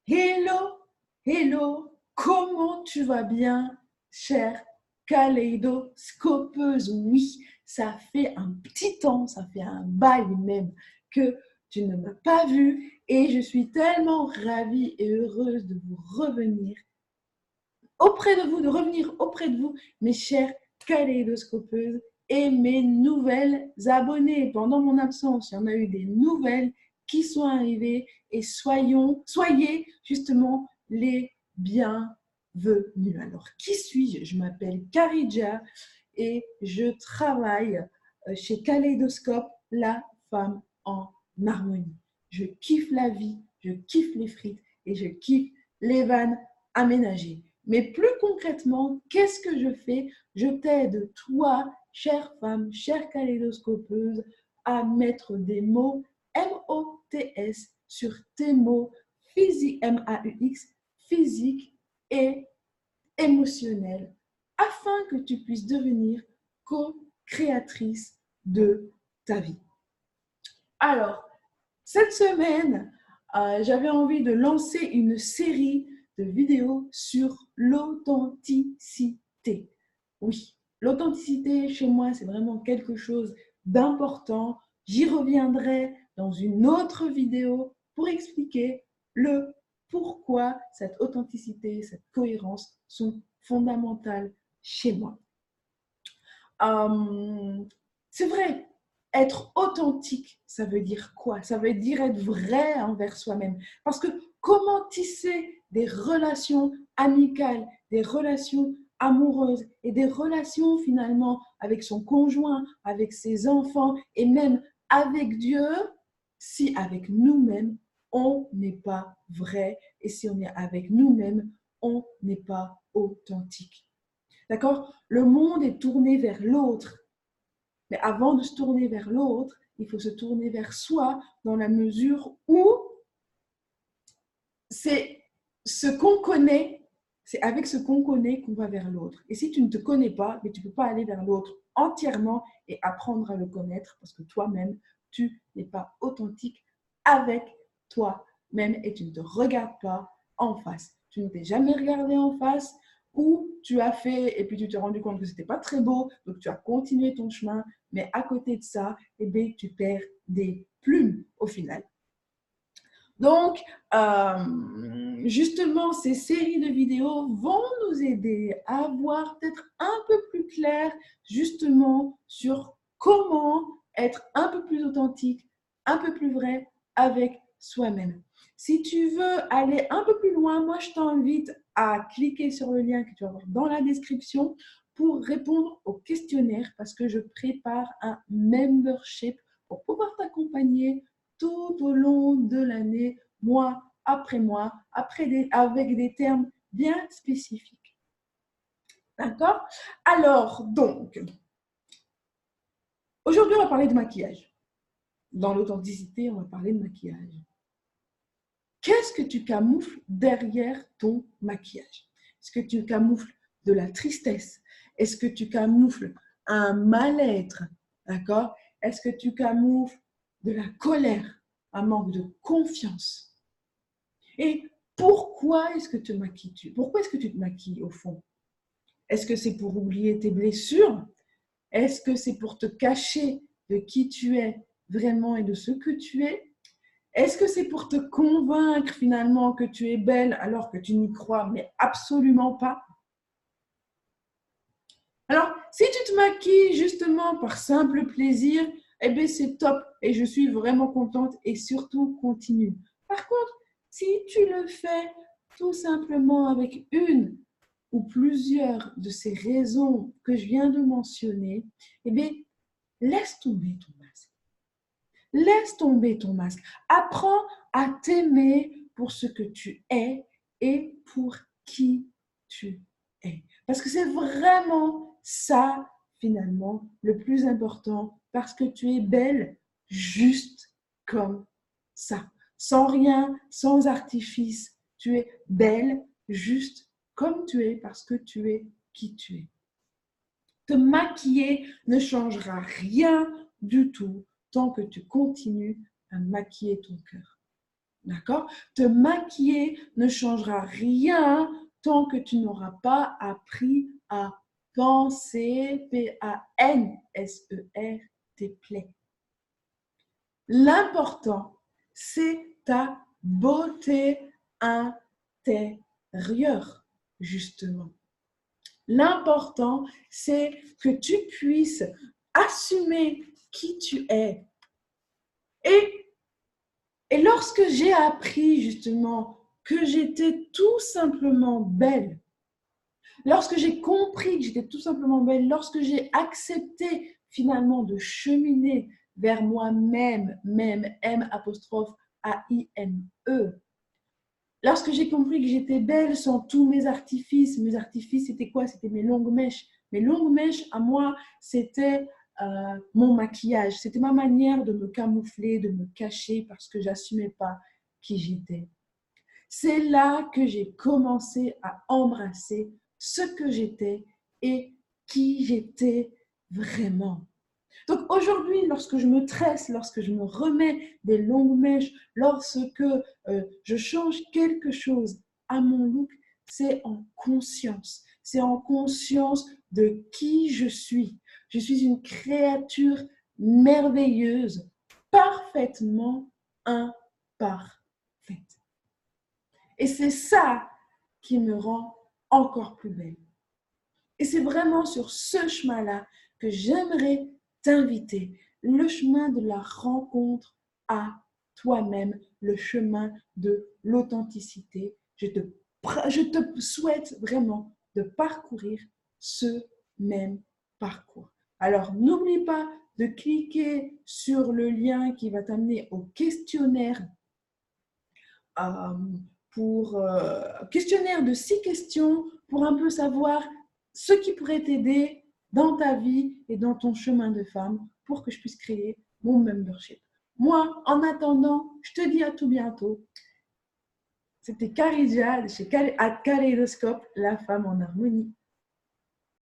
Hello, hello, comment tu vas bien, chère kaléidoscopeuse? Oui, ça fait un petit temps, ça fait un bail même que tu ne m'as pas vue et je suis tellement ravie et heureuse de vous revenir auprès de vous, de revenir auprès de vous, mes chères kaléidoscopeuses et mes nouvelles abonnées. Pendant mon absence, il y en a eu des nouvelles qui sont arrivées et soyez justement les bienvenus. Alors, qui suis-je? Je m'appelle Karidja et je travaille chez Kaléidoscope, la femme en harmonie. Je kiffe la vie, je kiffe les frites et je kiffe les vannes aménagées. Mais plus concrètement, qu'est-ce que je fais? Je t'aide, toi, chère femme, chère kaléidoscopeuse, à mettre des mots M-O-T-S sur tes mots physiques, M-A-U-X, physiques et émotionnels, afin que tu puisses devenir co-créatrice de ta vie. Alors, cette semaine, j'avais envie de lancer une série de vidéos sur l'authenticité. Oui, l'authenticité chez moi, c'est vraiment quelque chose d'important. J'y reviendrai dans une autre vidéo pour expliquer le pourquoi cette authenticité, cette cohérence sont fondamentales chez moi. C'est vrai, être authentique, ça veut dire quoi? Ça veut dire être vrai envers soi-même. Parce que comment tisser des relations amicales, des relations amoureuses et des relations finalement avec son conjoint, avec ses enfants et même avec Dieu, si avec nous-mêmes, on n'est pas vrai et si on est avec nous-mêmes, on n'est pas authentique. D'accord? Le monde est tourné vers l'autre. Mais avant de se tourner vers l'autre, il faut se tourner vers soi dans la mesure où c'est ce qu'on connaît, c'est avec ce qu'on connaît qu'on va vers l'autre. Et si tu ne te connais pas, mais tu ne peux pas aller vers l'autre entièrement et apprendre à le connaître parce que toi-même, tu n'es pas authentique avec toi-même et tu ne te regardes pas en face. Tu ne t'es jamais regardé en face ou tu as fait et puis tu t'es rendu compte que ce n'était pas très beau, donc tu as continué ton chemin, mais à côté de ça, eh bien, tu perds des plumes au final. Donc, justement, ces séries de vidéos vont nous aider à voir peut-être un peu plus clair justement sur comment être un peu plus authentique, un peu plus vrai avec soi-même. Si tu veux aller un peu plus loin, moi je t'invite à cliquer sur le lien que tu vas voir dans la description pour répondre au questionnaire parce que je prépare un membership pour pouvoir t'accompagner tout au long de l'année, mois, avec des termes bien spécifiques. D'accord? Alors, donc, aujourd'hui, on va parler de maquillage. Dans l'authenticité, on va parler de maquillage. Qu'est-ce que tu camoufles derrière ton maquillage? Est-ce que tu camoufles de la tristesse? Est-ce que tu camoufles un mal-être? D'accord? Est-ce que tu camoufles de la colère, un manque de confiance? Et pourquoi est-ce que pourquoi est-ce que tu te maquilles au fond? Est-ce que c'est pour oublier tes blessures? Est-ce que c'est pour te cacher de qui tu es vraiment et de ce que tu es? Est-ce que c'est pour te convaincre finalement que tu es belle alors que tu n'y crois mais absolument pas? Alors, si tu te maquilles justement par simple plaisir, eh bien c'est top et je suis vraiment contente et surtout continue. Par contre, si tu le fais tout simplement avec une ou plusieurs de ces raisons que je viens de mentionner, eh bien, laisse tomber ton masque. Laisse tomber ton masque. Apprends à t'aimer pour ce que tu es et pour qui tu es. Parce que c'est vraiment ça, finalement, le plus important, parce que tu es belle juste comme ça. Sans rien, sans artifice. Tu es belle juste comme tu es, parce que tu es qui tu es. Te maquiller ne changera rien du tout tant que tu continues à maquiller ton cœur. D'accord? Te maquiller ne changera rien tant que tu n'auras pas appris à penser, P-A-N-S-E-R, tes plaies. L'important, c'est ta beauté intérieure, justement. L'important, c'est que tu puisses assumer qui tu es. Et lorsque j'ai appris justement que j'étais tout simplement belle, lorsque j'ai compris que j'étais tout simplement belle, lorsque j'ai accepté finalement de cheminer vers moi-même, même M'-A-I-M-E, lorsque j'ai compris que j'étais belle sans tous mes artifices c'était quoi? C'était mes longues mèches. Mes longues mèches, à moi, c'était mon maquillage. C'était ma manière de me camoufler, de me cacher parce que j'assumais pas qui j'étais. C'est là que j'ai commencé à embrasser ce que j'étais et qui j'étais vraiment. Donc aujourd'hui, lorsque je me tresse, lorsque je me remets des longues mèches, lorsque je change quelque chose à mon look, c'est en conscience. C'est en conscience de qui je suis. Je suis une créature merveilleuse, parfaitement imparfaite. Et c'est ça qui me rend encore plus belle. Et c'est vraiment sur ce chemin-là que j'aimerais t'inviter. Le chemin de la rencontre à toi-même, le chemin de l'authenticité. Je te souhaite vraiment de parcourir ce même parcours. Alors, n'oublie pas de cliquer sur le lien qui va t'amener au questionnaire questionnaire de 6 questions pour un peu savoir ce qui pourrait t'aider dans ta vie et dans ton chemin de femme pour que je puisse créer mon membership. Moi, en attendant, je te dis à tout bientôt. C'était Caridja de chez Kaleidoscope, la femme en harmonie.